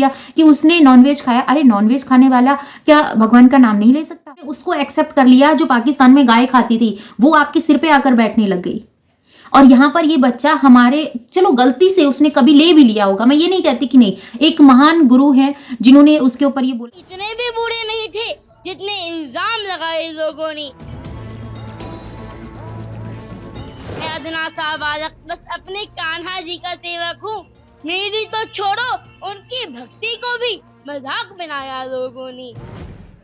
कि उसने नॉनवेज खाया। अरे नॉनवेज खाने वाला क्या भगवान का नाम नहीं ले सकता? उसको एक्सेप्ट कर लिया जो पाकिस्तान में गाय खाती थी, वो आपके सिर पे आकर बैठने लग गई। और यहाँ पर ये बच्चा हमारे, चलो गलती से उसने कभी ले भी लिया होगा, मैं ये नहीं कहती कि नहीं, एक महान गुरु है जिन्होंने उसके ऊपर ये बोला। इतने भी बूढ़े नहीं थे जितने इल्जाम लगाए लोगों ने। मैं अदना सा बालक बस अपने कान्हा जी का सेवक हूँ। मेरी तो छोड़ो, उनकी भक्ति को भी मजाक बनाया लोगों ने।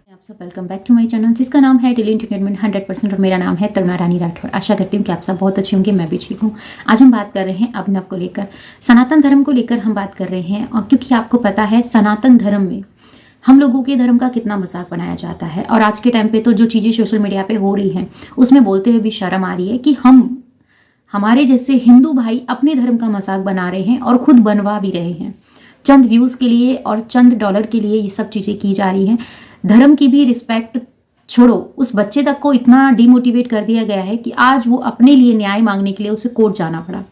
आप सब welcome back to my channel जिसका नाम है डेली एंटरटेनमेंट 100% और मेरा नाम है तरुणा रानी राठौर। आशा करती हूँ कि आप सब बहुत अच्छे होंगे, मैं भी ठीक हूँ। आज हम बात कर रहे हैं अभिनव को लेकर, सनातन धर्म को लेकर हम बात कर रहे हैं। और क्योंकि आपको पता है सनातन धर्म में हम लोगों के धर्म का कितना मजाक बनाया जाता है, और आज के टाइम पे तो जो चीज़ें सोशल मीडिया पे हो रही हैं उसमें बोलते हुए भी शर्म आ रही है कि हमारे जैसे हिंदू भाई अपने धर्म का मजाक बना रहे हैं और खुद बनवा भी रहे हैं। चंद व्यूज़ के लिए और चंद डॉलर के लिए ये सब चीज़ें की जा रही हैं। धर्म की भी रिस्पेक्ट छोड़ो, उस बच्चे तक को इतना डिमोटिवेट कर दिया गया है कि आज वो अपने लिए न्याय मांगने के लिए उसे कोर्ट जाना पड़ा।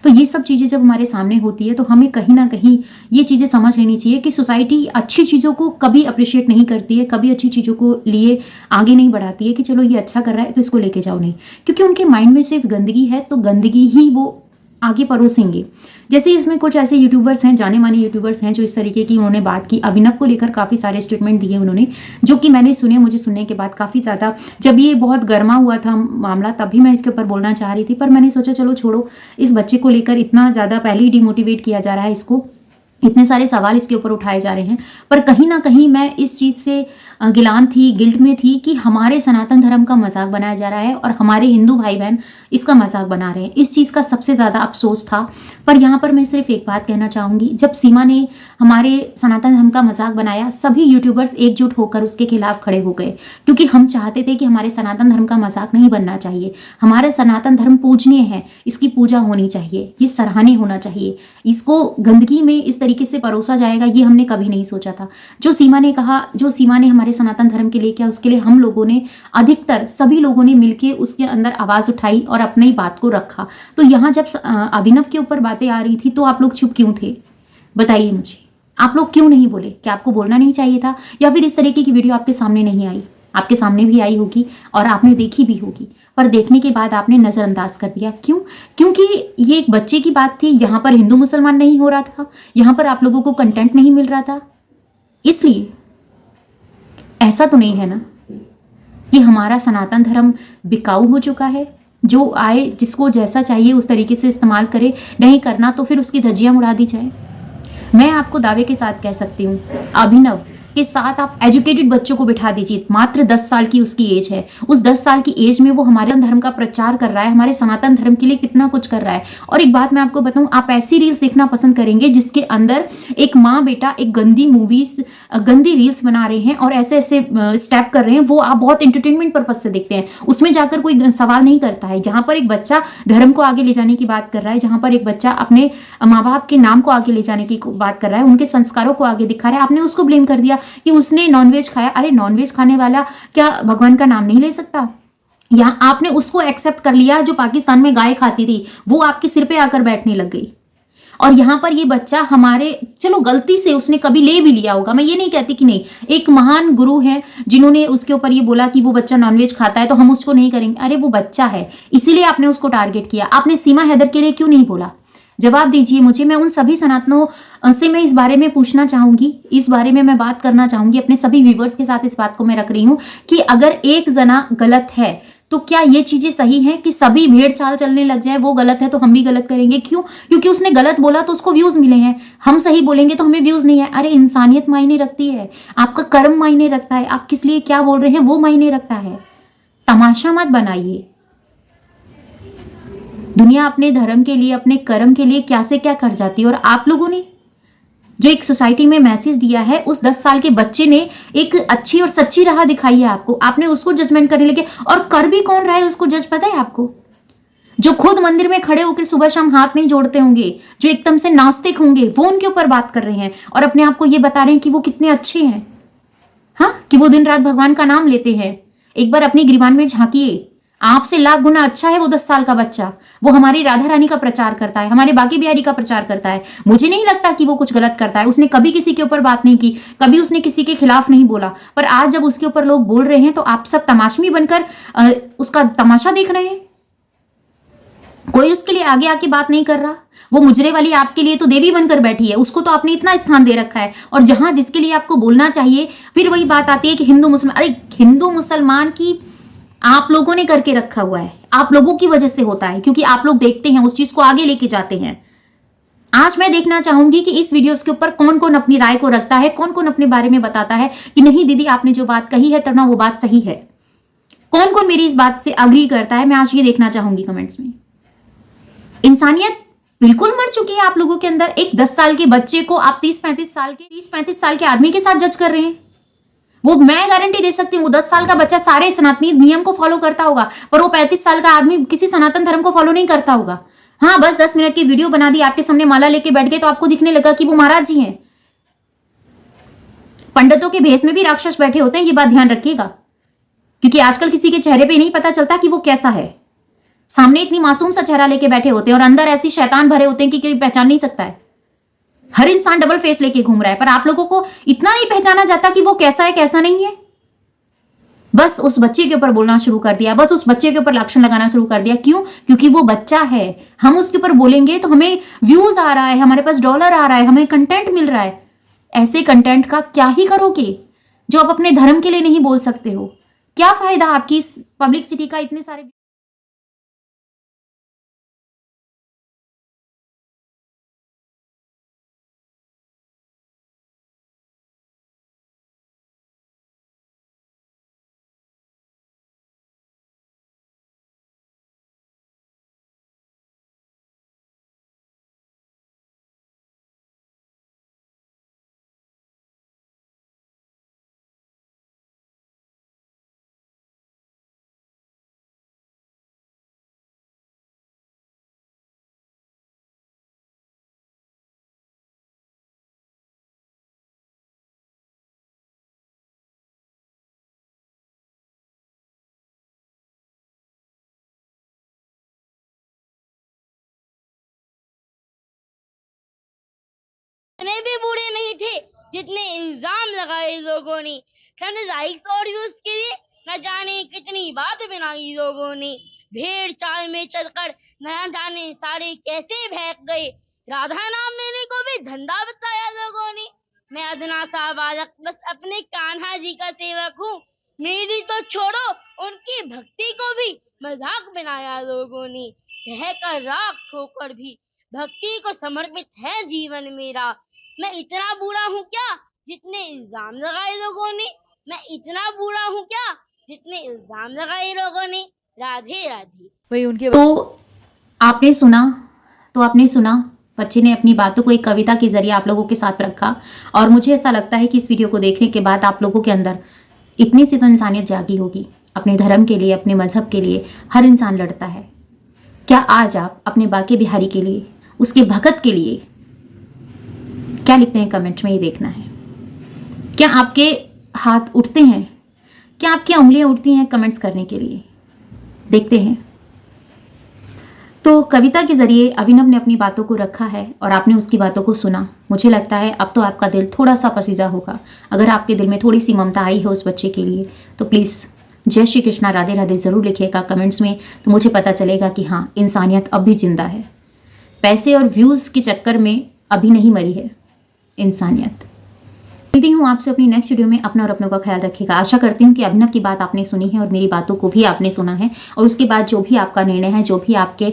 तो ये सब चीज़ें जब हमारे सामने होती है तो हमें कहीं ना कहीं ये चीज़ें समझ लेनी चाहिए कि सोसाइटी अच्छी चीज़ों को कभी अप्रिशिएट नहीं करती है, कभी अच्छी चीज़ों को लिए आगे नहीं बढ़ाती है कि चलो ये अच्छा कर रहा है तो इसको लेके जाओ, नहीं। क्योंकि उनके माइंड में सिर्फ गंदगी है तो गंदगी ही वो आगे परोसेंगे। जैसे इसमें कुछ ऐसे यूट्यूबर्स हैं, जाने माने यूट्यूबर्स हैं, जो इस तरीके की उन्होंने बात की। अभिनव को लेकर काफ़ी सारे स्टेटमेंट दिए उन्होंने, जो कि मैंने सुने। मुझे सुनने के बाद काफ़ी ज़्यादा, जब ये बहुत गर्मा हुआ था मामला तभी मैं इसके ऊपर बोलना चाह रही थी, पर मैंने सोचा चलो छोड़ो, इस बच्चे को लेकर इतना ज़्यादा पहले ही डिमोटिवेट किया जा रहा है, इसको इतने सारे सवाल इसके ऊपर उठाए जा रहे हैं। पर कहीं ना कहीं मैं इस चीज़ से गिलान थी, गिल्ट में थी कि हमारे सनातन धर्म का मजाक बनाया जा रहा है और हमारे हिंदू भाई बहन इसका मजाक बना रहे हैं। इस चीज़ का सबसे ज़्यादा अफसोस था। पर यहाँ पर मैं सिर्फ एक बात कहना चाहूँगी, जब सीमा ने हमारे सनातन धर्म का मजाक बनाया, सभी यूट्यूबर्स एकजुट होकर उसके खिलाफ खड़े हो गए, क्योंकि हम चाहते थे कि हमारे सनातन धर्म का मजाक नहीं बनना चाहिए। हमारा सनातन धर्म पूजनीय है, इसकी पूजा होनी चाहिए, ये सराहनीय होना चाहिए। इसको गंदगी में इस तरीके से परोसा जाएगा ये हमने कभी नहीं सोचा था। जो सीमा ने कहा, जो सीमा ने हमारे सनातन धर्म के लिए किया, उसके लिए हम लोगों ने, अधिकतर सभी लोगों ने मिलकर उसके अंदर आवाज़ उठाई और अपनी बात को रखा। तो यहाँ जब अभिनव के ऊपर बातें आ रही थी तो आप लोग चुप क्यों थे? बताइए मुझे, आप लोग क्यों नहीं बोले? क्या आपको बोलना नहीं चाहिए था, या फिर इस तरीके की वीडियो आपके सामने नहीं आई? आपके सामने भी आई होगी और आपने देखी भी होगी, पर देखने के बाद आपने नज़रअंदाज कर दिया। क्यों? क्योंकि ये एक बच्चे की बात थी, यहाँ पर हिंदू मुसलमान नहीं हो रहा था, यहाँ पर आप लोगों को कंटेंट नहीं मिल रहा था। इसलिए ऐसा तो नहीं है ना कि हमारा सनातन धर्म बिकाऊ हो चुका है, जो आए जिसको जैसा चाहिए उस तरीके से इस्तेमाल करे, नहीं करना तो फिर उसकी धज्जियां उड़ा दी जाए। मैं आपको दावे के साथ कह सकती हूँ, अभिनव के साथ आप एजुकेटेड बच्चों को बिठा दीजिए, मात्र 10 साल की उसकी एज है, उस 10 साल की एज में वो हमारे धर्म का प्रचार कर रहा है, हमारे सनातन धर्म के लिए कितना कुछ कर रहा है। और एक बात मैं आपको बताऊं, आप ऐसी रील्स देखना पसंद करेंगे जिसके अंदर एक माँ बेटा एक गंदी मूवीज, गंदी रील्स बना रहे हैं और ऐसे ऐसे स्टेप कर रहे हैं, वो आप बहुत एंटरटेनमेंट पर्पज से देखते हैं। उसमें जाकर कोई सवाल नहीं करता है। जहां पर एक बच्चा धर्म को आगे ले जाने की बात कर रहा है, जहां पर एक बच्चा अपने माँ बाप के नाम को आगे ले जाने की बात कर रहा है, उनके संस्कारों को आगे दिखा रहा है, आपने उसको ब्लेम कर दिया कि उसने नॉनवेज खाया। अरे नॉनवेज खाने वाला क्या भगवान का नाम नहीं ले सकता? यहाँ आपने उसको एक्सेप्ट कर लिया जो पाकिस्तान में गाय खाती थी, वो आपके सिर पे आकर बैठने लग गई। और यहाँ पर ये बच्चा हमारे, चलो गलती से उसने कभी ले भी लिया होगा, मैं ये नहीं कहती कि नहीं, एक महान गुरु है जिन्होंने उसके ऊपर ये बोला कि वो बच्चा नॉनवेज खाता है तो हम उसको नहीं करेंगे। अरे वो बच्चा है, इसीलिए आपने उसको टारगेट किया। आपने सीमा हैदर के लिए क्यों नहीं बोला? जवाब दीजिए मुझे। मैं उन सभी सनातनों से मैं इस बारे में पूछना चाहूंगी, इस बारे में मैं बात करना चाहूंगी, अपने सभी व्यूवर्स के साथ इस बात को मैं रख रही हूं कि अगर एक जना गलत है तो क्या ये चीजें सही हैं कि सभी भेड़ चाल चलने लग जाए, वो गलत है तो हम भी गलत करेंगे? क्यों? क्योंकि उसने गलत बोला तो उसको व्यूज मिले हैं, हम सही बोलेंगे तो हमें व्यूज नहीं है। अरे इंसानियत मायने रखती है, आपका कर्म मायने रखता है, आप किस लिए क्या बोल रहे हैं वो मायने रखता है। तमाशा मत बनाइए। दुनिया अपने धर्म के लिए, अपने कर्म के लिए क्या से क्या कर जाती है, और आप लोगों ने जो एक सोसाइटी में मैसेज दिया है, उस 10 साल के बच्चे ने एक अच्छी और सच्ची राह दिखाई है आपको, आपने उसको जजमेंट करने लगे। और कर भी कौन रहा है उसको जज, पता है आपको? जो खुद मंदिर में खड़े होकर सुबह शाम हाथ नहीं जोड़ते होंगे, जो एकदम से नास्तिक होंगे, वो उनके ऊपर बात कर रहे हैं और अपने आप को ये बता रहे हैं कि वो कितने अच्छे हैं। हाँ, कि वो दिन रात भगवान का नाम लेते हैं। एक बार अपनी गिरबान में झांकिए, आपसे लाख गुना अच्छा है वो 10 साल का बच्चा। वो हमारी राधा रानी का प्रचार करता है, हमारे बाकी बिहारी का प्रचार करता है। मुझे नहीं लगता कि वो कुछ गलत करता है। उसने कभी किसी के ऊपर बात नहीं की, कभी उसने किसी के खिलाफ नहीं बोला। पर आज जब उसके ऊपर लोग बोल रहे हैं तो आप सब तमाशबी बनकर उसका तमाशा देख रहे हैं। कोई उसके लिए आगे आके बात नहीं कर रहा। वो मुजरे वाली आपके लिए तो देवी बनकर बैठी है, उसको तो आपने इतना स्थान दे रखा है। और जहां जिसके लिए आपको बोलना चाहिए, फिर वही बात आती है कि हिंदू मुसलमान। अरे हिंदू मुसलमान की आप लोगों ने करके रखा हुआ है, आप लोगों की वजह से होता है, क्योंकि आप लोग देखते हैं, उस चीज को आगे लेके जाते हैं। आज मैं देखना चाहूंगी कि इस वीडियोस के ऊपर कौन कौन अपनी राय को रखता है, कौन कौन अपने बारे में बताता है कि नहीं दीदी आपने जो बात कही है तरुणा वो बात सही है। कौन कौन मेरी इस बात से अग्री करता है, मैं आज ये देखना चाहूंगी कमेंट्स में। इंसानियत बिल्कुल मर चुकी है आप लोगों के अंदर। एक 10 साल के बच्चे को आप 30-35 साल के आदमी के साथ जज कर रहे हैं। वो मैं गारंटी दे सकती हूँ, वो 10 साल का बच्चा सारे सनातनी नियम को फॉलो करता होगा, पर वो 35 साल का आदमी किसी सनातन धर्म को फॉलो नहीं करता होगा। हाँ, बस 10 मिनट की वीडियो बना दी, आपके सामने माला लेके बैठ गए तो आपको दिखने लगा कि वो महाराज जी हैं। पंडितों के भेष में भी राक्षस बैठे होते हैं, ये बात ध्यान रखिएगा, क्योंकि आजकल किसी के चेहरे पे नहीं पता चलता कि वो कैसा है। सामने इतनी मासूम सा चेहरा लेके बैठे होते हैं और अंदर ऐसी शैतान भरे होते हैं कि कोई पहचान नहीं सकता है। हर इंसान डबल फेस लेके घूम रहा है, पर आप लोगों को इतना नहीं पहचाना जाता कि वो कैसा है कैसा नहीं है। बस उस बच्चे के ऊपर बोलना शुरू कर दिया, बस उस बच्चे के ऊपर लक्षण लगाना शुरू कर दिया। क्यों? क्योंकि वो बच्चा है। हम उसके ऊपर बोलेंगे तो हमें व्यूज आ रहा है, हमारे पास डॉलर आ रहा है, हमें कंटेंट मिल रहा है। ऐसे कंटेंट का क्या ही करोगे जो आप अपने धर्म के लिए नहीं बोल सकते हो? क्या फायदा आपकी इस पब्लिसिटी का? इतने सारे इतने भी बूढ़े नहीं थे जितने इल्जाम लगाए लोगों ने। चंद लाइक्स और व्यूज के लिए न जाने कितनी बात बनाई लोगों ने। भेड़ चाल में चलकर न जाने सारे कैसे बहक गए। राधा नाम मेरे को भी धंधा बताया लोगों ने। मैं अदना सा बालक बस अपने कान्हा जी का सेवक हूँ। मेरी तो छोड़ो, उनकी भक्ति को भी मजाक बनाया लोगों ने। सहकर राख ठोकर भी भक्ति को समर्पित है जीवन मेरा। मैं इतना बुरा हूँ क्या जितने इल्जाम लगाए लोगों ने? मैं इतना बुरा हूँ क्या जितने इल्जाम लगाए लोगों ने? राधे राधे। वही उनके तो आपने सुना, बच्चे ने अपनी बातों को एक कविता के जरिए आप लोगों के साथ रखा। और मुझे ऐसा लगता है कि इस वीडियो को देखने के बाद आप लोगों के अंदर इतनी सी तो इंसानियत जागी होगी। अपने धर्म के लिए, अपने मजहब के लिए हर इंसान लड़ता है। क्या आज आप अपने बाकी बिहारी के लिए, उसके भगत के लिए क्या लिखते हैं कमेंट में, ये देखना है। क्या आपके हाथ उठते हैं? क्या आपकी उंगलियां उठती हैं कमेंट्स करने के लिए? देखते हैं। तो कविता के जरिए अभिनव ने अपनी बातों को रखा है और आपने उसकी बातों को सुना। मुझे लगता है अब तो आपका दिल थोड़ा सा पसीजा होगा। अगर आपके दिल में थोड़ी सी ममता आई है उस बच्चे के लिए तो प्लीज़ जय श्री कृष्णा राधे राधे ज़रूर लिखिएगा कमेंट्स में, तो मुझे पता चलेगा कि हाँ, इंसानियत अब भी जिंदा है। पैसे और व्यूज़ के चक्कर में अभी नहीं मरी है इंसानियत। मिलती हूँ आपसे अपनी नेक्स्ट वीडियो में। अपना और अपनों का ख्याल रखिएगा। आशा करती हूँ कि अभिनव की बात आपने सुनी है और मेरी बातों को भी आपने सुना है, और उसके बाद जो भी आपका निर्णय है, जो भी आपके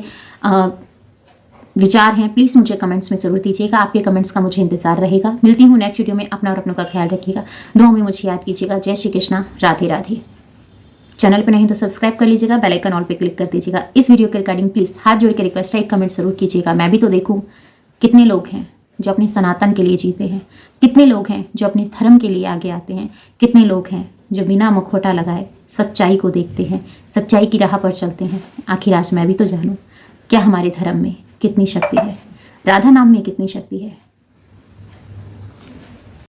विचार हैं, प्लीज़ मुझे कमेंट्स में ज़रूर दीजिएगा। आपके कमेंट्स का मुझे इंतजार रहेगा। मिलती हूँ नेक्स्ट वीडियो में। अपना और अपनों का ख्याल रखिएगा। दुआ में मुझे याद कीजिएगा। जय श्री कृष्णा राधे राधे। चैनल पर नहीं तो सब्सक्राइब कर लीजिएगा, बेल आइकन ऑल पे क्लिक कर दीजिएगा। इस वीडियो के रिगार्डिंग प्लीज़ हाथ जोड़ के रिक्वेस्ट है, एक कमेंट जरूर कीजिएगा। मैं भी तो देखूँ कितने लोग हैं जो अपने सनातन के लिए जीते हैं, कितने लोग हैं जो अपने धर्म के लिए आगे आते हैं, कितने लोग हैं जो बिना मुखौटा लगाए सच्चाई को देखते हैं, सच्चाई की राह पर चलते हैं। आखिर आज मैं भी तो जानूँ क्या हमारे धर्म में कितनी शक्ति है, राधा नाम में कितनी शक्ति है।